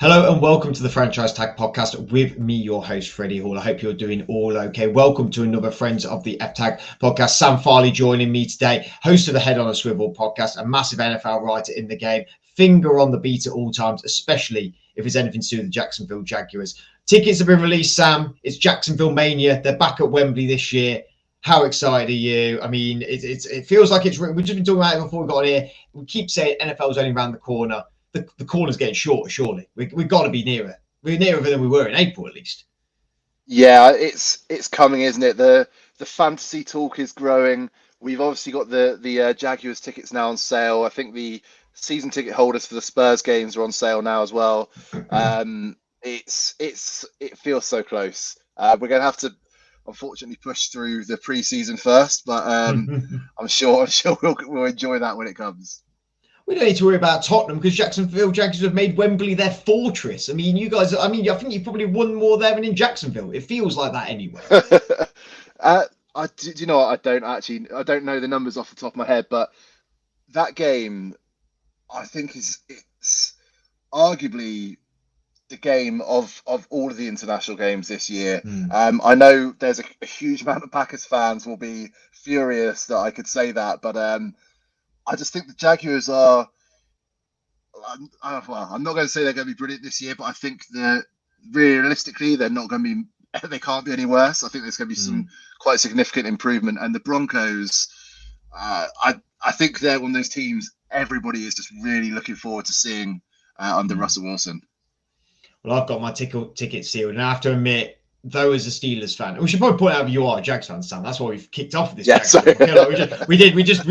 Hello and welcome to the Franchise Tag Podcast with me, your host, Freddie Hall. I hope you're doing all okay. Welcome to another Friends of the F Tag Podcast. Sam Farley joining me today, host of the Head on a Swivel podcast, a massive NFL writer in the game, finger on the beat at all times, especially if it's anything to do with the Jacksonville Jaguars. Tickets have been released, Sam. It's Jacksonville Mania. They're back at Wembley this year. How excited are you? I mean, it feels like we've just been talking about it before we got on here. We keep saying NFL's only around the corner. The corner's getting shorter, surely. We've got to be nearer. We're nearer than we were in April, at least. Yeah, it's coming, isn't it? The fantasy talk is growing. We've obviously got the Jaguars tickets now on sale. I think the season ticket holders for the Spurs games are on sale now as well. It feels so close. We're gonna have to unfortunately push through the preseason first, but I'm sure we'll enjoy that when it comes. We don't need to worry about Tottenham because Jacksonville Jaguars have made Wembley their fortress. I mean, you guys, I think you've probably won more there than in Jacksonville. It feels like that anyway. Do you know what? I don't know the numbers off the top of my head, but that game, I think it's arguably the game of all of the international games this year. I know there's a huge amount of Packers fans will be furious that I could say that, but I just think the Jaguars are. I'm not going to say they're going to be brilliant this year, but I think that realistically they're not going to be. They can't be any worse. I think there's going to be some quite significant improvement. And the Broncos, I think they're one of those teams everybody is just really looking forward to seeing under Russell Wilson. Well, I've got my ticket sealed, and I have to admit, though, as a Steelers fan, we should probably point out that you are a Jags fan, Sam. That's why we've kicked off with this. Yes. We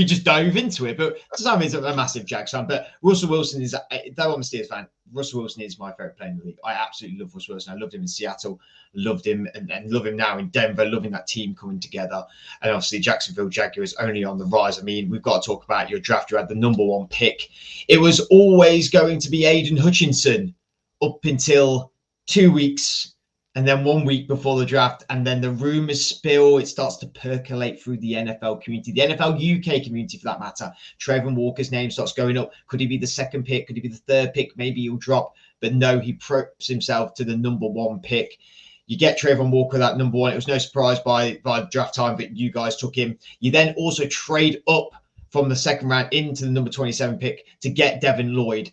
just dove into it. But Sam is a massive Jags fan. But Russell Wilson is, though I'm a Steelers fan, Russell Wilson is my favorite player in the league. I absolutely love Russell Wilson. I loved him in Seattle, loved him and love him now in Denver, loving that team coming together. And obviously, Jacksonville Jaguars only on the rise. I mean, we've got to talk about your draft. You had the number one pick. It was always going to be Aiden Hutchinson up until 2 weeks. And then 1 week before the draft, and then the rumors spill. It starts to percolate through the NFL community, the NFL UK community for that matter. Trayvon Walker's name starts going up. Could he be the second pick? Could he be the third pick? Maybe he'll drop. But no, he props himself to the number one pick. You get Trayvon Walker, that number one. It was no surprise by draft time that you guys took him. You then also trade up from the second round into the number 27 pick to get Devin Lloyd.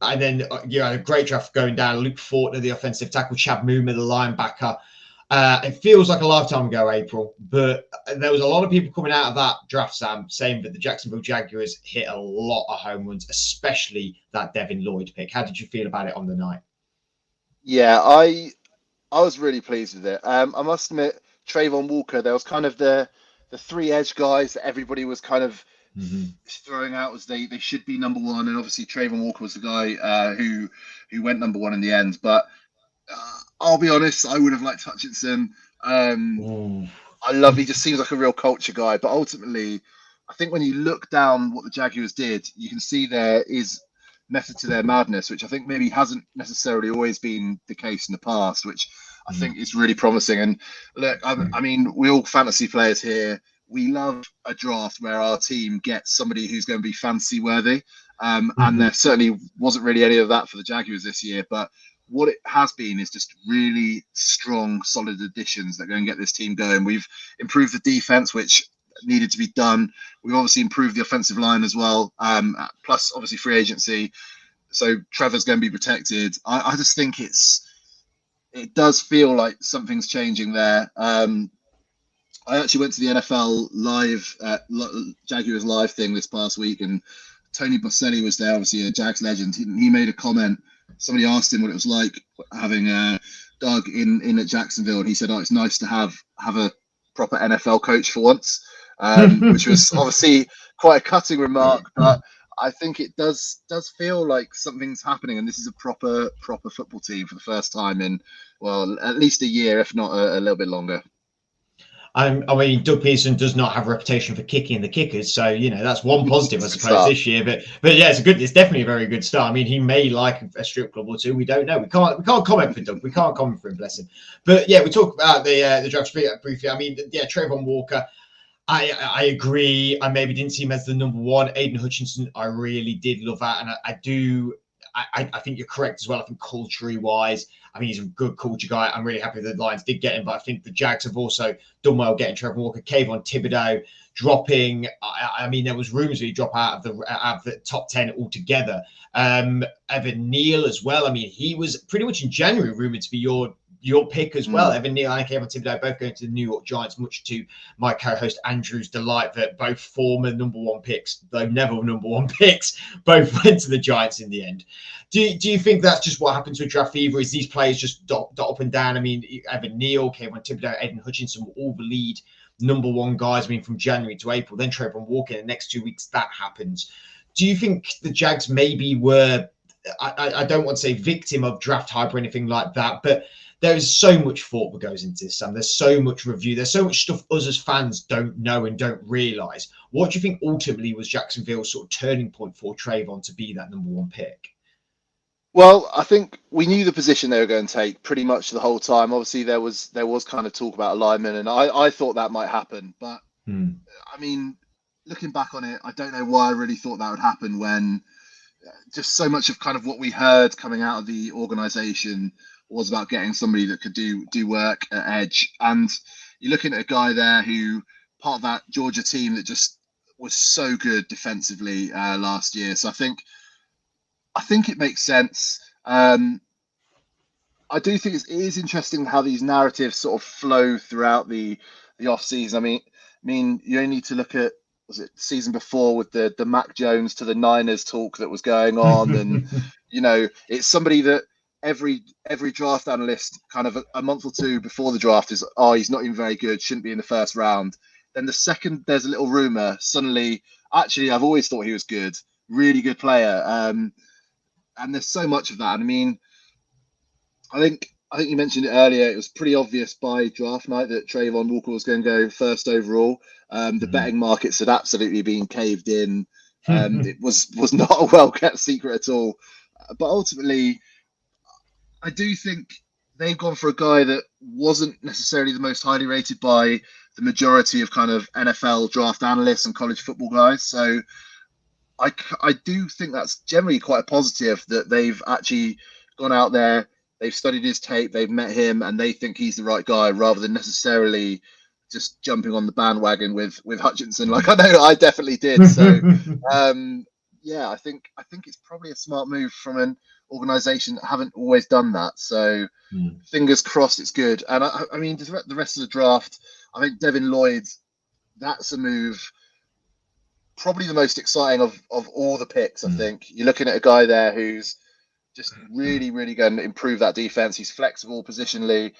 And then you had a great draft going down. Luke Fortner, the offensive tackle, Chad Muma, the linebacker. It feels like a lifetime ago, April, but there was a lot of people coming out of that draft, Sam, saying that the Jacksonville Jaguars hit a lot of home runs, especially that Devin Lloyd pick. How did you feel about it on the night? Yeah, I was really pleased with it. I must admit, Trayvon Walker, there was kind of the three edge guys that everybody was kind of throwing out as they should be number one, and obviously Trayvon Walker was the guy who went number one in the end. But I'll be honest, I would have liked Hutchinson. He just seems like a real culture guy. But ultimately, I think when you look down what the Jaguars did, you can see there is method to their madness, which I think maybe hasn't necessarily always been the case in the past, which I think is really promising. And look, I mean, we all fantasy players here. We love a draft where our team gets somebody who's going to be fantasy worthy. And there certainly wasn't really any of that for the Jaguars this year. But what it has been is just really strong, solid additions that are going to get this team going. We've improved the defense, which needed to be done. We've obviously improved the offensive line as well, plus obviously free agency. So Trevor's going to be protected. I just think it does feel like something's changing there. I actually went to the NFL live, Jaguars live thing this past week, and Tony Boselli was there, obviously a Jags legend. He made a comment. Somebody asked him what it was like having Doug in at Jacksonville, and he said, "Oh, it's nice to have a proper NFL coach for once," which was obviously quite a cutting remark, but I think it does feel like something's happening, and this is a proper football team for the first time in, well, at least a year, if not a little bit longer. I mean, Doug Peterson does not have a reputation for kicking the kickers, so that's one positive, I suppose, this year. But yeah, it's definitely a very good start. I mean, he may like a strip club or two. We don't know. We can't comment for Doug. We can't comment for him, bless him. But yeah, we talk about the draft briefly. I mean, yeah, Trayvon Walker. I agree. I maybe didn't see him as the number one. Aiden Hutchinson, I really did love that, and I do. I think you're correct as well. I think culturally wise, I think he's a good culture guy. I'm really happy the Lions did get him, but I think the Jags have also done well getting Trevor Walker, Kayvon Thibodeau dropping. I mean, there was rumours he'd drop out of the top 10 altogether. Evan Neal as well. I mean, he was pretty much in January rumoured to be your pick as well. Evan Neal and Kayvon Thibodeau both going to the New York Giants, much to my co-host Andrew's delight that both former number one picks, though never number one picks, both went to the Giants in the end. Do you think that's just what happens with draft fever? Is these players just dot up and down? I mean, Evan Neal, Kayvon Thibodeau, Aiden Hutchinson were all the lead number one guys. I mean, from January to April, then Trevor Walker in the next 2 weeks, that happens. Do you think the Jags maybe were, I don't want to say victim of draft hype or anything like that, but there is so much thought that goes into this, Sam. There's so much review. There's so much stuff us as fans don't know and don't realise. What do you think ultimately was Jacksonville's sort of turning point for Trayvon to be that number one pick? Well, I think we knew the position they were going to take pretty much the whole time. Obviously, there was kind of talk about alignment, and I thought that might happen. But I mean, looking back on it, I don't know why I really thought that would happen when just so much of kind of what we heard coming out of the organisation was about getting somebody that could do work at edge. And you're looking at a guy there who part of that Georgia team that just was so good defensively last year. So I think it makes sense. I do think it is interesting how these narratives sort of flow throughout the off season. I mean, you only need to look at, was it the season before with the Mac Jones to the Niners talk that was going on, and it's somebody that every draft analyst kind of a month or two before the draft is, he's not even very good, shouldn't be in the first round. Then the second there's a little rumor, suddenly, actually, I've always thought he was good, really good player. And there's so much of that. And I mean, I think you mentioned it earlier. It was pretty obvious by draft night that Trayvon Walker was going to go first overall. The betting markets had absolutely been caved in. It was not a well-kept secret at all. But ultimately, I do think they've gone for a guy that wasn't necessarily the most highly rated by the majority of kind of NFL draft analysts and college football guys. So I do think that's generally quite a positive that they've actually gone out there, they've studied his tape, they've met him, and they think he's the right guy rather than necessarily just jumping on the bandwagon with Hutchinson, like I know I definitely did. So yeah, I think it's probably a smart move from an organization that haven't always done that. So fingers crossed it's good. And I mean, the rest of the draft, I think Devin Lloyd, that's a move probably the most exciting of all the picks. I think you're looking at a guy there who's just really, really going to improve that defense. He's flexible positionally.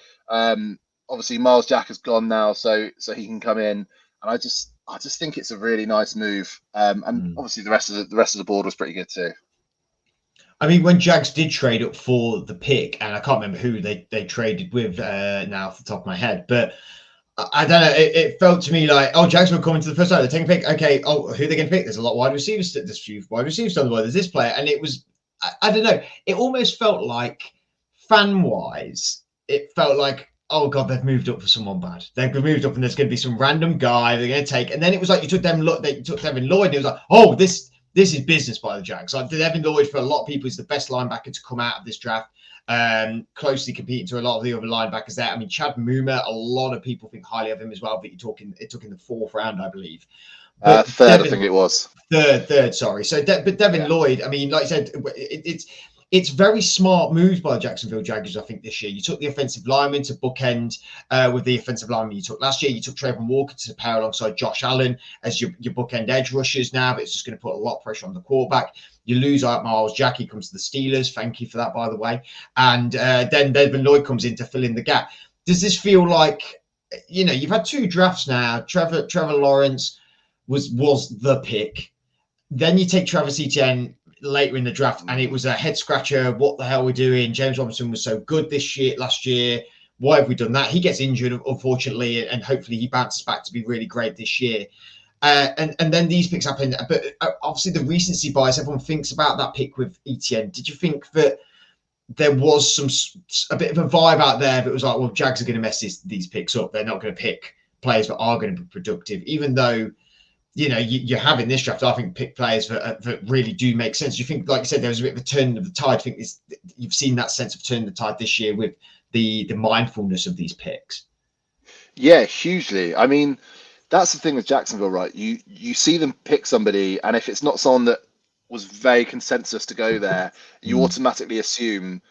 Obviously, Miles Jack has gone now, so he can come in. And I just think it's a really nice move. And obviously, the rest of the board was pretty good too. I mean, when Jags did trade up for the pick, and I can't remember who they traded with now off the top of my head, but I don't know. It felt to me like, Jags were coming to the first round. They're taking a pick. Okay, who are they going to pick? There's a lot of wide receivers. There's a few wide receivers on the board. There's this player, and it was, I don't know. It almost felt like, fan-wise, it felt like, oh God, they've moved up for someone bad. They've moved up, and there's going to be some random guy they're going to take. And then it was like you took Devin Lloyd, and it was like, oh, this is business by the Jags. Like Devin Lloyd, for a lot of people, is the best linebacker to come out of this draft. Closely competing to a lot of the other linebackers there. I mean, Chad Muma, a lot of people think highly of him as well, but it took in the fourth round, I believe. Third, Devin, I think it was. Third, sorry. So, but Devin Lloyd, I mean, like I said, it's very smart moves by the Jacksonville Jaguars, I think, this year. You took the offensive lineman to bookend with the offensive lineman you took last year. You took Trayvon Walker to pair alongside Josh Allen as your bookend edge rushers now, but it's just going to put a lot of pressure on the quarterback. You lose out Miles Jack. He comes to the Steelers. Thank you for that, by the way. And then Devin Lloyd comes in to fill in the gap. Does this feel like, you've had two drafts now. Trevor Lawrence was the pick. Then you take Travis Etienne later in the draft, and it was a head scratcher. What the hell are we doing? James Robinson was so good last year. Why have we done that? He gets injured, unfortunately, and hopefully he bounces back to be really great this year. And then these picks happen, but obviously the recency bias, everyone thinks about that pick with Etienne. Did you think that there was a bit of a vibe out there that was like, well, Jags are going to mess these picks up. They're not going to pick players that are going to be productive, even though you have in this draft, I think, pick players that really do make sense. You think, like you said, there was a bit of a turn of the tide. I think you've seen that sense of turning the tide this year with the mindfulness of these picks. Yeah, hugely. I mean, that's the thing with Jacksonville, right? You see them pick somebody, and if it's not someone that was very consensus to go there, you automatically assume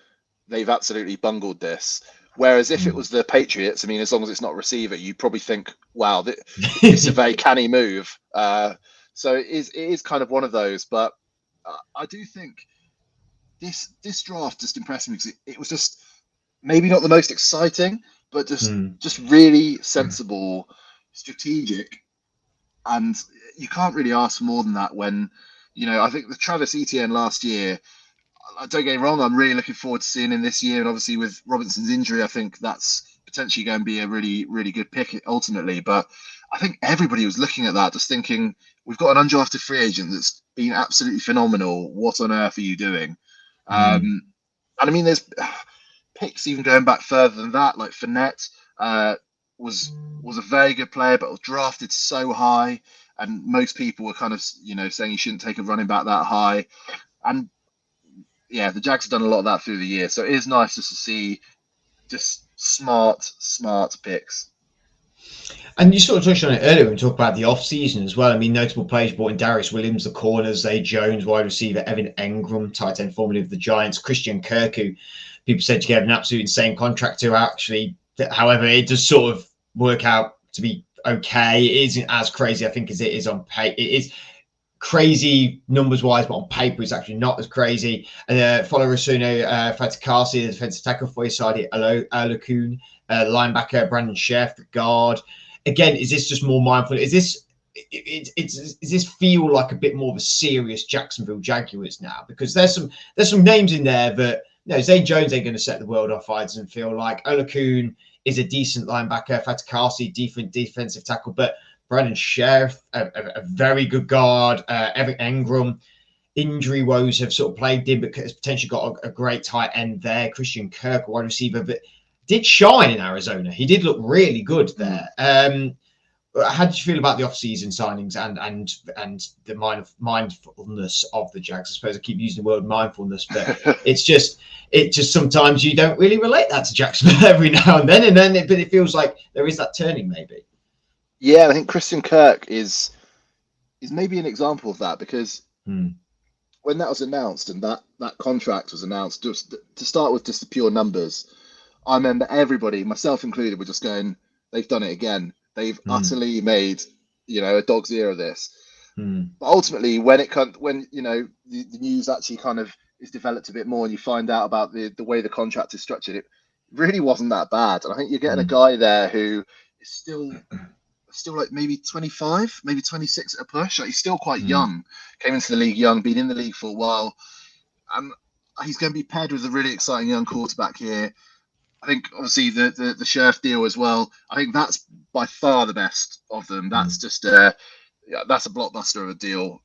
they've absolutely bungled this. Whereas if it was the Patriots, I mean, as long as it's not a receiver, you'd probably think, wow, this is a very canny move. So it is kind of one of those. But I do think this draft just impressed me because it was just maybe not the most exciting, but just really sensible, strategic, and you can't really ask for more than that. When I think the Travis Etienne last year. Don't get me wrong, I'm really looking forward to seeing him this year. And obviously with Robinson's injury, I think that's potentially going to be a really, really good pick ultimately. But I think everybody was looking at that, just thinking, we've got an undrafted free agent that's been absolutely phenomenal. What on earth are you doing? And I mean, there's picks even going back further than that, like Fournette was a very good player, but was drafted so high. And most people were kind of, saying you shouldn't take a running back that high. And yeah, the Jags have done a lot of that through the year, so it is nice just to see just smart picks. And you sort of touched on it earlier when we talked about the off-season as well. I mean, notable players brought in Darius Williams, the corners, Zay Jones, wide receiver, Evan Engram, tight end formerly of the Giants, Christian Kirk, who people said to get an absolute insane contract to. Actually, however, it does sort of work out to be okay. It isn't as crazy, I think, as it is on pay. It is crazy numbers wise, but on paper it's actually not as crazy. And follow Rasuno Fatakasi, the defensive tackle for his side, Alakun, linebacker Brandon Scherf, the guard. Again, is this just more mindful? Is this does this feel like a bit more of a serious Jacksonville Jaguars now? Because there's some names in there that Zay Jones ain't going to set the world on fire, doesn't feel like. Olakun is a decent linebacker, Fatakasi, defensive tackle, but Brandon Scherf, a very good guard. Evan Engram, injury woes have sort of plagued him, but has potentially got a great tight end there. Christian Kirk, wide receiver, but did shine in Arizona. He did look really good there. How did you feel about the off-season signings and the mindfulness of the Jags? I suppose I keep using the word mindfulness, but it's just sometimes you don't really relate that to Jacksonville every now and then, but it feels like there is that turning maybe. Yeah, I think Christian Kirk is maybe an example of that, because when that was announced and that contract was announced, just to start with, just the pure numbers, I remember everybody, myself included, were just going, they've done it again. They've utterly made a dog's ear of this. But ultimately, when the news actually kind of is developed a bit more, and you find out about the way the contract is structured, it really wasn't that bad. And I think you're getting a guy there who is still like maybe 25, maybe 26 at a push. Like, he's still quite young. Came into the league young, been in the league for a while. And he's going to be paired with a really exciting young quarterback here. I think obviously the Scherf deal as well. I think that's by far the best of them. That's just that's a blockbuster of a deal.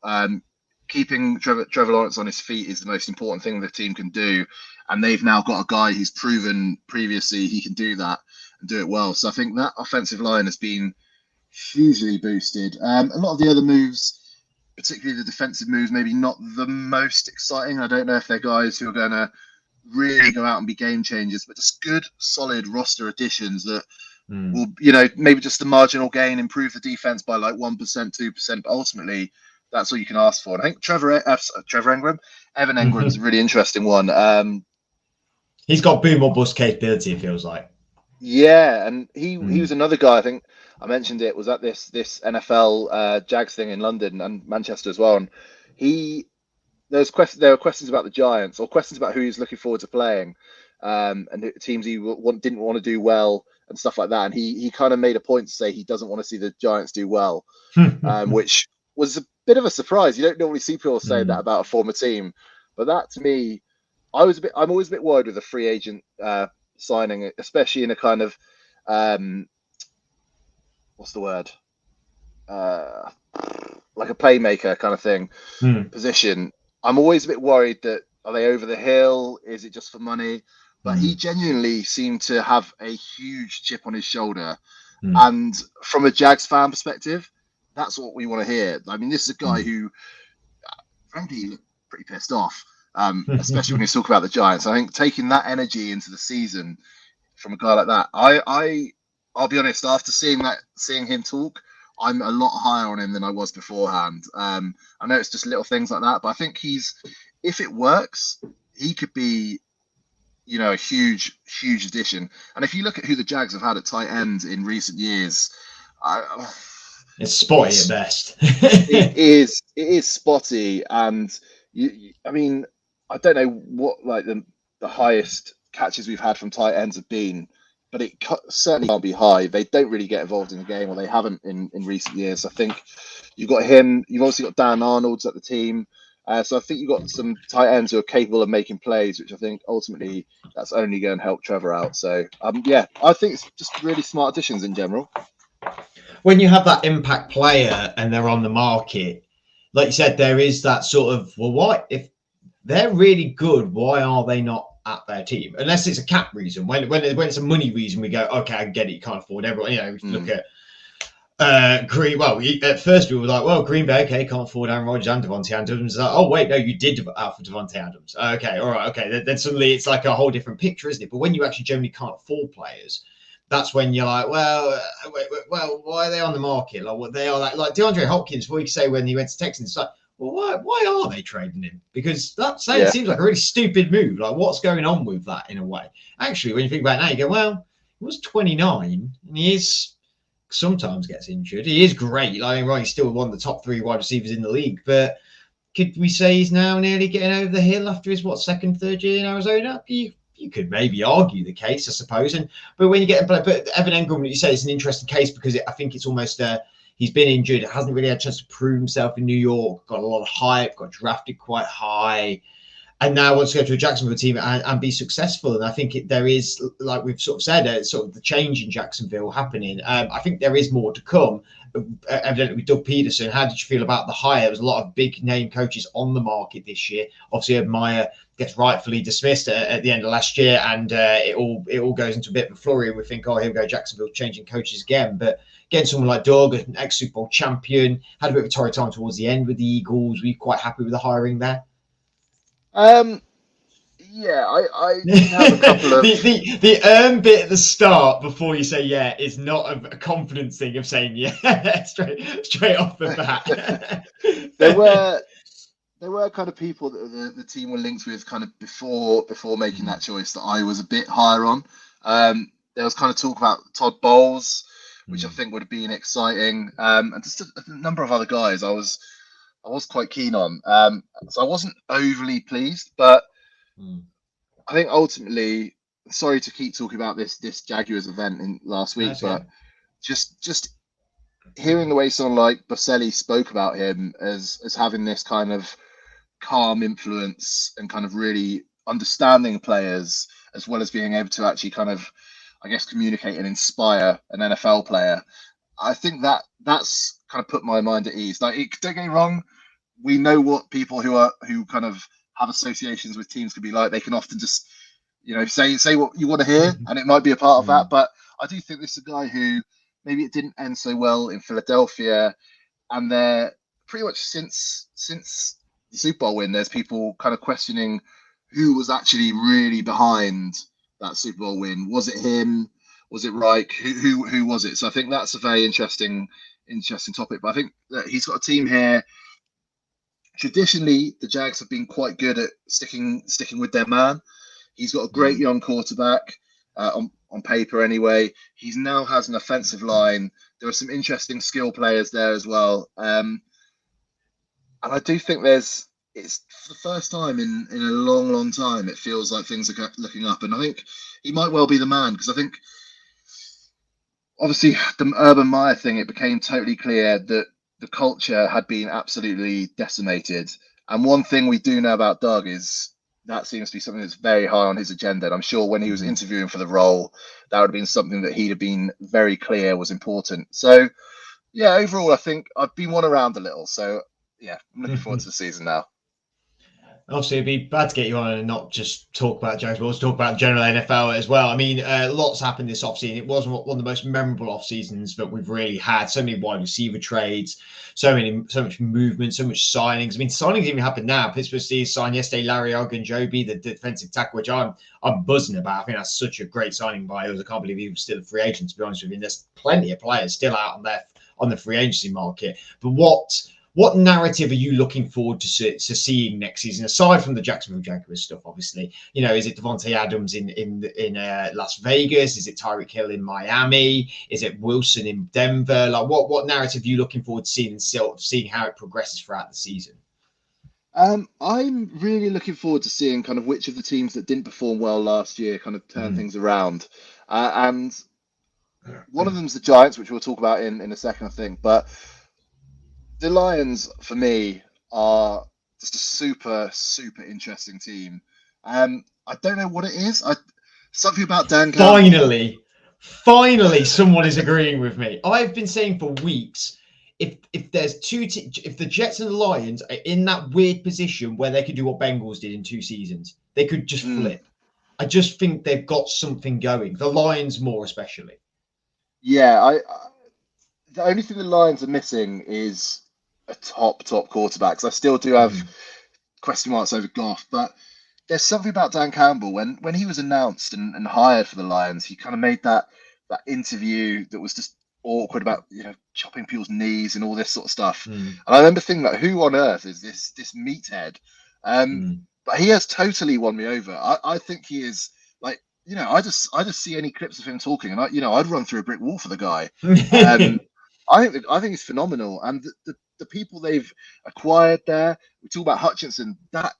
Keeping Trevor Lawrence on his feet is the most important thing the team can do, and they've now got a guy who's proven previously he can do that and do it well. So I think that offensive line has been hugely boosted. A lot of the other moves, particularly the defensive moves, maybe not the most exciting. I don't know if they're guys who are going to really go out and be game changers, but just good, solid roster additions that will, maybe just the marginal gain, improve the defense by like 1%, 2%. But ultimately, that's all you can ask for. And I think Evan Engram is a really interesting one. He's got boom or bust capability, it feels like. Yeah, and he was another guy. I think I mentioned it was at this NFL Jags thing in London and Manchester as well. And there were questions about the Giants, or questions about who he's looking forward to playing, and teams he didn't want to do well and stuff like that. And he kind of made a point to say he doesn't want to see the Giants do well, which was a bit of a surprise. You don't normally see people say that about a former team, but that to me, I'm always a bit worried with a free agent signing, especially in a kind of what's the word, like a playmaker kind of thing position. I'm always a bit worried that, are they over the hill? Is it just for money? But he genuinely seemed to have a huge chip on his shoulder. And from a Jags fan perspective, that's what we want to hear. I mean, this is a guy who, frankly, looked pretty pissed off, especially when he's talking about the Giants. I think taking that energy into the season from a guy like that, I'll be honest. After seeing him talk, I'm a lot higher on him than I was beforehand. I know it's just little things like that, but I think if it works, he could be, a huge addition. And if you look at who the Jags have had at tight end in recent years, it's spotty at best. It is spotty, and I mean, I don't know what like the highest catches we've had from tight ends have been, but it certainly can't be high. They don't really get involved in the game, or they haven't in recent years. I think you've got him. You've also got Dan Arnold's at the team. So I think you've got some tight ends who are capable of making plays, which I think ultimately that's only going to help Trevor out. So, I think it's just really smart additions in general. When you have that impact player and they're on the market, like you said, there is that sort of, well, why, if they're really good, why are they not at their team? Unless it's a cap reason. When it's a money reason, we go, okay, I get it, you can't afford everyone. Look at Green. Well, at first we were like, well, Green Bay, okay, can't afford Aaron Rodgers and Devontae Adams. Like, oh wait, no, you did out for Devontae Adams. Okay, all right, okay. Then suddenly it's like a whole different picture, isn't it? But when you actually generally can't afford players, that's when you're like, well, why are they on the market? Like, what they are like DeAndre Hopkins. What you say when he went to Texans? It's like, well, why are they trading him? Because that seems like a really stupid move. Like, what's going on with that in a way? Actually, when you think about it now, you go, well, he was 29 and he is. Sometimes gets injured. He is great. He's still one of the top 3 wide receivers in the league. But could we say he's now nearly getting over the hill after his second, third year in Arizona? You could maybe argue the case, I suppose. But when you get, but Evan Engram, you say it's an interesting case because I think it's almost he's been injured, hasn't really had a chance to prove himself in New York. Got a lot of hype, got drafted quite high. And now wants to go to a Jacksonville team and be successful. And I think there is, like we've sort of said, sort of the change in Jacksonville happening. I think there is more to come. Evidently with Doug Peterson, how did you feel about the hire? There was a lot of big name coaches on the market this year. Obviously, Urban Meyer gets rightfully dismissed at the end of last year, and it all goes into a bit of a flurry. And we think, oh, here we go, Jacksonville changing coaches again. But getting someone like Doug, an ex-Super Bowl champion, had a bit of a torrid time towards the end with the Eagles. Were you quite happy with the hiring there? I did have a couple of the bit at the start before you say yeah is not a confidence thing of saying yeah straight off the bat. there were kind of people that the team were linked with kind of before making that choice that I was a bit higher on. There was kind of talk about Todd Bowles, which I think would have been exciting, and just a number of other guys I was quite keen on. So I wasn't overly pleased, but I think ultimately, sorry to keep talking about this Jaguars event in last week, but just hearing the way someone like Boselli spoke about him as having this kind of calm influence and kind of really understanding players, as well as being able to actually kind of, I guess, communicate and inspire an NFL player. I think that's kind of put my mind at ease. Like, don't get me wrong, we know what people who kind of have associations with teams can be like. They can often just, say what you want to hear, and it might be a part of that. But I do think this is a guy who maybe it didn't end so well in Philadelphia, and they're pretty much since the Super Bowl win, there's people kind of questioning who was actually really behind that Super Bowl win. Was it him? Was it Reich? Who was it? So I think that's a very interesting topic. But I think that he's got a team here. Traditionally, the Jags have been quite good at sticking with their man. He's got a great young quarterback on paper anyway. He now has an offensive line. There are some interesting skill players there as well. And I do think it's for the first time in a long time, it feels like things are looking up. And I think he might well be the man, because I think obviously the Urban Meyer thing, it became totally clear that the culture had been absolutely decimated. And one thing we do know about Doug is that seems to be something that's very high on his agenda. And I'm sure when he was interviewing for the role, that would have been something that he'd have been very clear was important. So, yeah, overall, I think I've been won around a little. So, yeah, I'm looking forward to the season now. Obviously, it'd be bad to get you on and not just talk about Jags, but also talk about general NFL as well. I mean, lots happened this offseason. It was one of the most memorable off seasons that we've really had. So many wide receiver trades, so much movement, so much signings. I mean, signings even happened now. Pittsburgh Steelers signed yesterday Larry Ogunjobi, the defensive tackle, which I'm buzzing about. I think that's such a great signing by us. I can't believe he was still a free agent, to be honest with you. And there's plenty of players still out on the free agency market. But what narrative are you looking forward to seeing next season, aside from the Jacksonville Jaguars stuff? Obviously, is it Devontae Adams in Las Vegas? Is it Tyreek Hill in Miami? Is it Wilson in Denver? Like, what narrative are you looking forward to seeing, and seeing how it progresses throughout the season? I'm really looking forward to seeing kind of which of the teams that didn't perform well last year kind of turn things around, and one of them is the Giants, which we'll talk about in a second, I think, but. The Lions, for me, are just a super, super interesting team. I don't know what it is. Something about Dan Campbell. Finally, someone is agreeing with me. I've been saying for weeks, if there's if the Jets and the Lions are in that weird position where they could do what Bengals did in 2 seasons, they could just flip. I just think they've got something going. The Lions more especially. Yeah, the only thing the Lions are missing is a top quarterback. Because I still do have question marks over Goff, but there's something about Dan Campbell when he was announced and hired for the Lions, he kind of made that interview that was just awkward about chopping people's knees and all this sort of stuff. And I remember thinking, like, who on earth is this meathead? But he has totally won me over. I think he is like, I just see any clips of him talking, and I'd run through a brick wall for the guy. I think he's phenomenal, and the people they've acquired there. We talk about Hutchinson. That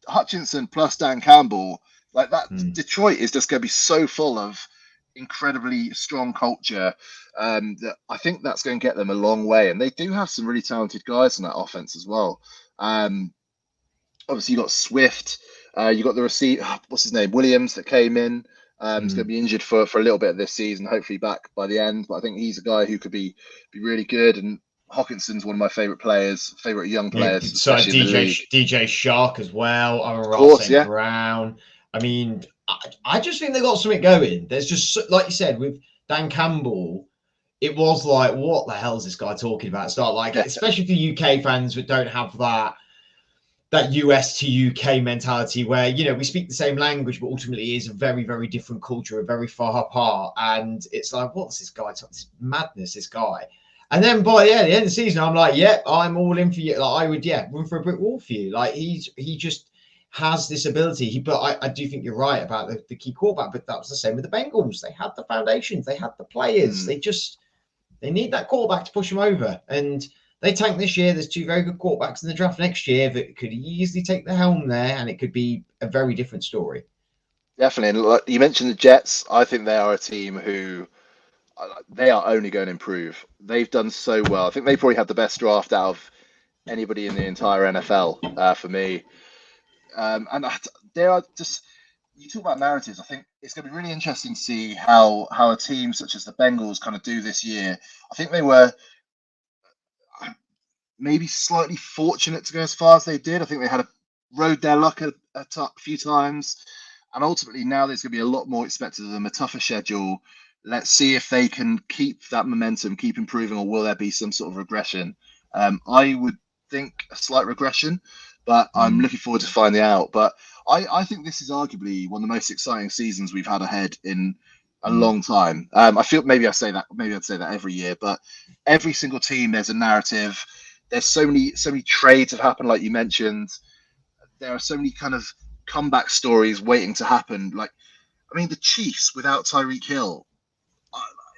Hutchinson plus Dan Campbell, like that. Detroit is just going to be so full of incredibly strong culture that I think that's going to get them a long way. And they do have some really talented guys in that offense as well. Obviously, you got Swift. You got the receiver. What's his name? Williams that came in. He's going to be injured for a little bit of this season. Hopefully back by the end. But I think he's a guy who could be really good. And Hawkinson's one of my favorite young players. So DJ Shark as well. St. Brown. I mean, I just think they got something going. There's just, like you said, with Dan Campbell, it was like, what the hell is this guy talking about? It's not like, especially for UK fans that don't have that US to UK mentality where, we speak the same language, but ultimately is a very, very different culture, very far apart. And it's like, what's this guy? This madness, this guy. And then by the end of the season, I'm like, I'm all in for you. Like, I would, run for a brick wall for you. Like, he just has this ability. But I do think you're right about the key quarterback. But that was the same with the Bengals. They had the foundations. They had the players. They need that quarterback to push them over. And they tank this year. There's 2 very good quarterbacks in the draft next year that could easily take the helm there. And it could be a very different story. Definitely. And you mentioned the Jets. I think they are a team who... they are only going to improve. They've done so well. I think they probably had the best draft out of anybody in the entire NFL for me. And they are just, you talk about narratives. I think it's going to be really interesting to see how a team such as the Bengals kind of do this year. I think they were maybe slightly fortunate to go as far as they did. I think they rode their luck a few times. And ultimately now there's going to be a lot more expected of them, a tougher schedule. Let's see if they can keep that momentum, keep improving, or will there be some sort of regression? I would think a slight regression, but I'm looking forward to finding out. But I think this is arguably one of the most exciting seasons we've had ahead in a long time. I feel maybe I'd say that every year, but every single team, there's a narrative. There's so many trades have happened, like you mentioned. There are so many kind of comeback stories waiting to happen. Like, I mean, the Chiefs without Tyreek Hill.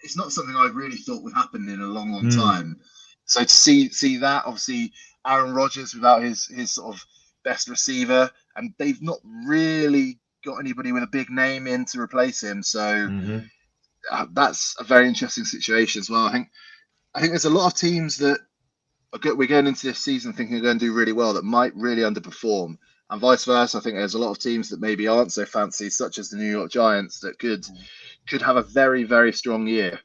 It's not something I really thought would happen in a long time. So to see that, obviously Aaron Rodgers without his sort of best receiver, and they've not really got anybody with a big name in to replace him. So that's a very interesting situation as well. I think there's a lot of teams that we're going into this season thinking are going to do really well that might really underperform, and vice versa. I think there's a lot of teams that maybe aren't so fancy, such as the New York Giants, that could have a very, very strong year.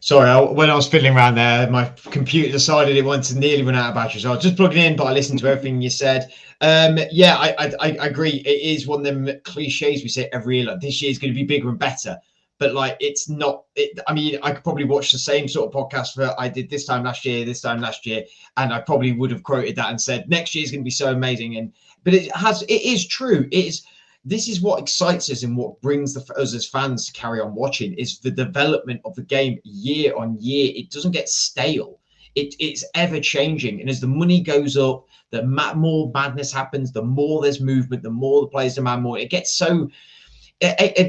Sorry, when I was fiddling around there, my computer decided it wanted to nearly run out of battery. So I was just plugging in, but I listened to everything you said. Yeah, I agree. It is one of them cliches we say every year. Like, this year is going to be bigger and better. But like, it's not. I mean, I could probably watch the same sort of podcast that I did this time last year, and I probably would have quoted that and said next year is going to be so amazing. But it is true. This is what excites us and what brings us as fans to carry on watching is the development of the game year on year. It doesn't get stale. It's ever changing. And as the money goes up, the more madness happens, the more there's movement, the more the players demand more. It gets so...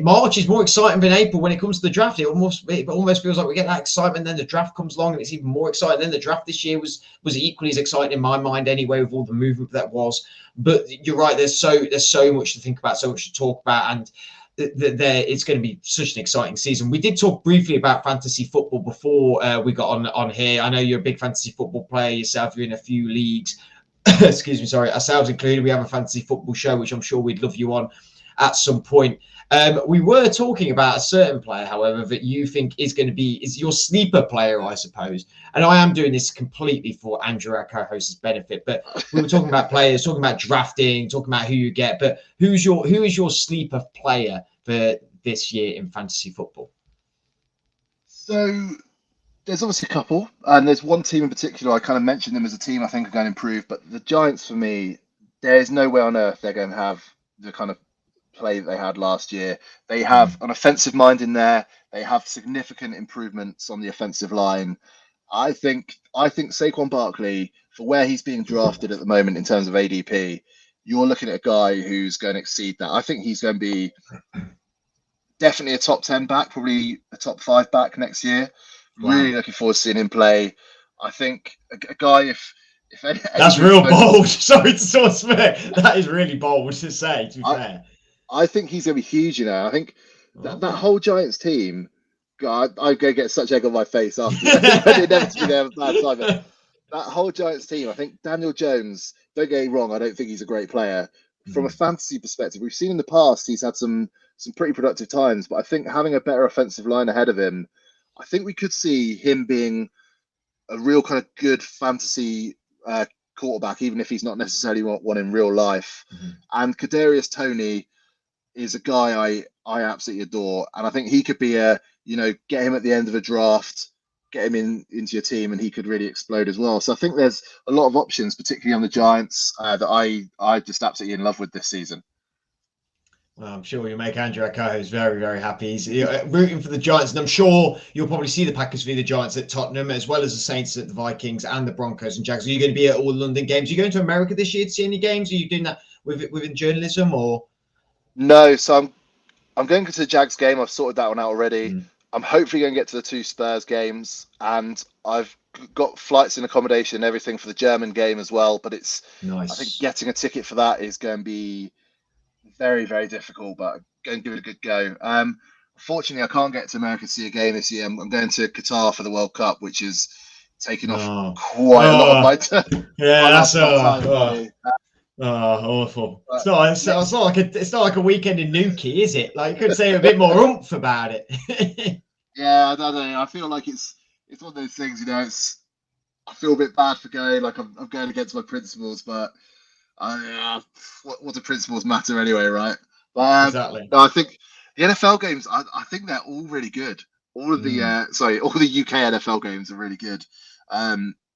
March is more exciting than April when it comes to the draft. It almost feels like we get that excitement, then the draft comes along and it's even more exciting. Then the draft this year was equally as exciting in my mind anyway, with all the movement that was. But you're right, there's so much to think about, so much to talk about, and it's going to be such an exciting season. We did talk briefly about fantasy football before we got on here. I know you're a big fantasy football player yourself. You're in a few leagues. Excuse me, sorry, ourselves included. We have a fantasy football show, which I'm sure we'd love you on at some point. We were talking about a certain player, however, that you think is your sleeper player, I suppose. And I am doing this completely for Andrew, our co-host's benefit. But we were talking about players, talking about drafting, talking about who you get. But who is your sleeper player for this year in fantasy football? So there's obviously a couple, and there's one team in particular. I kind of mentioned them as a team I think are going to improve. But the Giants, for me, there's no way on earth they're going to have the kind of play that they had last year. They have an offensive mind in there. They have significant improvements on the offensive line. I think Saquon Barkley, for where he's being drafted at the moment in terms of ADP, you're looking at a guy who's going to exceed that. I think he's going to be definitely a top 10 back, probably a top 5 back next year. Wow. Really looking forward to seeing him play. I think a guy, if that's real bold. Sorry to sort of swear. That is really bold to say, to be fair. I think he's going to be huge, I think that whole Giants team, God, I'm going to get such egg on my face after they inevitably have a bad time. But that whole Giants team, I think Daniel Jones, don't get me wrong, I don't think he's a great player. From a fantasy perspective, we've seen in the past he's had some pretty productive times, but I think having a better offensive line ahead of him, I think we could see him being a real kind of good fantasy quarterback, even if he's not necessarily one in real life. And Kadarius Toney is a guy I absolutely adore, and I think he could be get him at the end of a draft, get him into your team, and he could really explode as well. So I think there's a lot of options, particularly on the Giants, that I just absolutely in love with this season. Well, I'm sure you'll make Andrew Akaho's very, very happy. He's rooting for the Giants, and I'm sure you'll probably see the Packers v the Giants at Tottenham, as well as the Saints at the Vikings and the Broncos and Jags. Are you going to be at all London games? Are you going to America this year to see any games? Are you doing that within journalism or? No, so I'm going to the Jags game. I've sorted that one out already. I'm hopefully going to get to the 2 Spurs games, and I've got flights and accommodation and everything for the German game as well. But it's nice. I think getting a ticket for that is going to be very, very difficult, but I'm going to give it a good go. Unfortunately, I can't get to America to see a game this year. I'm going to Qatar for the World Cup, which is taking off quite a lot of my time. Yeah, that's awful. But it's not like a weekend in Newquay, is it? Like, you could say a bit more oomph about it. Yeah, I don't know. I feel like it's one of those things, I feel a bit bad for going. Like I'm going against my principles, but what do principles matter anyway, right? But, exactly. No, I think the NFL games, I think they're all really good. All of the all the UK NFL games are really good.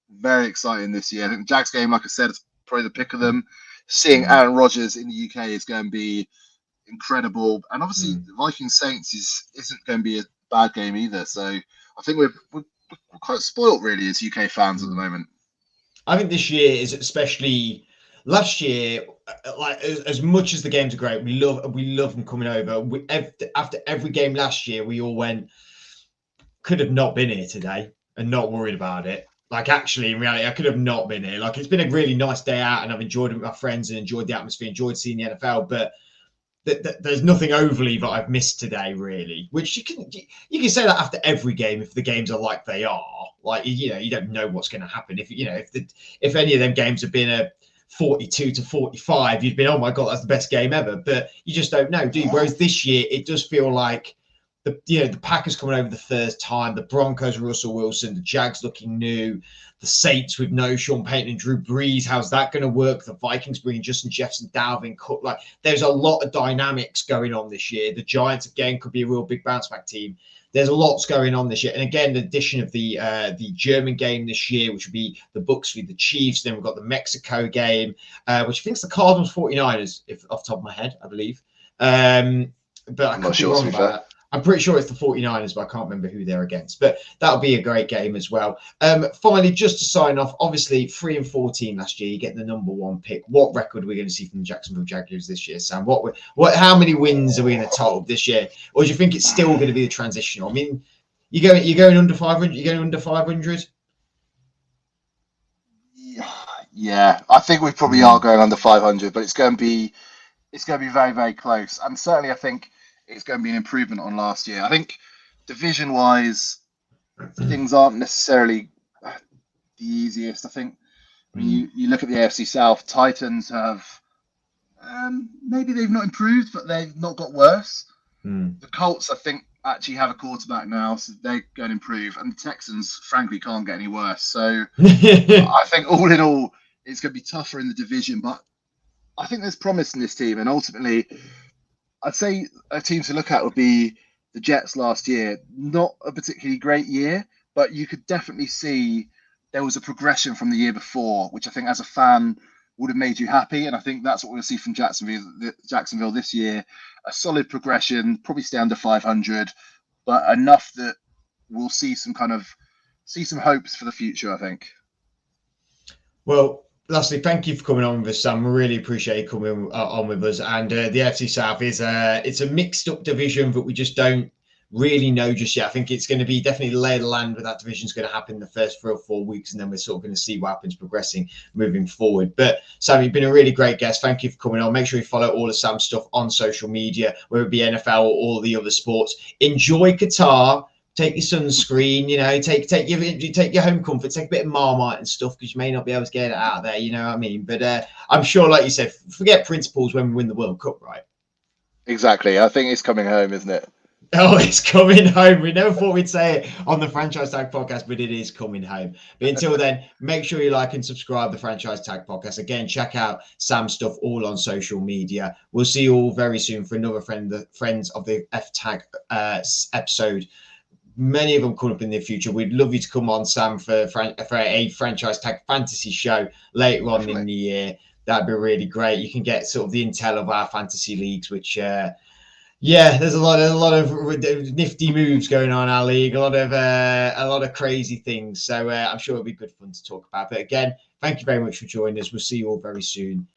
Very exciting this year. I think the Jags game, like I said, is probably the pick of them. Seeing Aaron Rodgers in the UK is going to be incredible, and obviously the Vikings Saints isn't going to be a bad game either. So I think we're quite spoilt really as UK fans at the moment. I think this year is especially. Last year, like as much as the games are great, we love them coming over. After every game last year, we all went, could have not been here today and not worried about it. Like, actually, in reality, I could have not been here. Like, it's been a really nice day out, and I've enjoyed it with my friends and enjoyed the atmosphere, enjoyed seeing the NFL. But there's nothing overly that I've missed today, really. Which you can say that after every game if the games are like they are. Like, you don't know what's going to happen. If any of them games have been a 42-45, you'd been, oh my God, that's the best game ever. But you just don't know, do you? Whereas this year, it does feel like the Packers coming over the first time, the Broncos, Russell Wilson, the Jags looking new, the Saints with no Sean Payton and Drew Brees. How's that going to work? The Vikings bringing Justin Jefferson, Dalvin Cook. Like, there's a lot of dynamics going on this year. The Giants again could be a real big bounce back team. There's lots going on this year, and again, the addition of the German game this year, which will be the Bucs with the Chiefs. Then we've got the Mexico game, which I think is the Cardinals 49ers, if off the top of my head, I believe. But I'm not sure. I'm pretty sure it's the 49ers, but I can't remember who they're against. But that'll be a great game as well. Finally, just to sign off, obviously 3-14 last year, you get the number 1 pick. What record are we going to see from the Jacksonville Jaguars this year, Sam? How many wins are we going to total this year? Or do you think it's still going to be the transitional? I mean, you're going under 500. You're going under 500. Yeah, I think we probably are going under 500, but it's going to be very, very close. And certainly, I think it's going to be an improvement on last year. I think division-wise, things aren't necessarily the easiest. I think when you look at the AFC South, Titans have maybe they've not improved, but they've not got worse. The Colts, I think, actually have a quarterback now, so they're going to improve. And the Texans, frankly, can't get any worse. So I think all in all, it's going to be tougher in the division, but I think there's promise in this team. And ultimately, I'd say a team to look at would be the Jets last year. Not a particularly great year, but you could definitely see there was a progression from the year before, which I think as a fan would have made you happy. And I think that's what we'll see from Jacksonville this year. A solid progression, probably stay under 500, but enough that we'll see some hopes for the future, I think. Well, lastly, thank you for coming on with us, Sam. We really appreciate you coming on with us. And the AFC South it's a mixed up division, but we just don't really know just yet. I think it's going to be definitely lay of the land where that division is going to happen in the first 3 or 4 weeks, and then we're sort of going to see what happens progressing moving forward. But Sam, you've been a really great guest. Thank you for coming on. Make sure you follow all of Sam's stuff on social media, whether it be NFL or all the other sports. Enjoy Qatar. Take your sunscreen, take your home comfort, take a bit of Marmite and stuff, because you may not be able to get it out there, you know what I mean? But I'm sure, like you said, forget principles when we win the World Cup, right? Exactly. I think it's coming home, isn't it? Oh, it's coming home. We never thought we'd say it on the Franchise Tag Podcast, but it is coming home. But until then, make sure you like and subscribe to the Franchise Tag Podcast. Again, check out Sam's stuff all on social media. We'll see you all very soon for another Friends of the F Tag episode. Many of them coming up in the future. We'd love you to come on, Sam, for a Franchise Tag fantasy show later on in the year. That'd be really great. You can get sort of the intel of our fantasy leagues, which there's a lot of nifty moves going on in our league, a lot of crazy things. So I'm sure it'll be good fun to talk about. But again, thank you very much for joining us. We'll see you all very soon.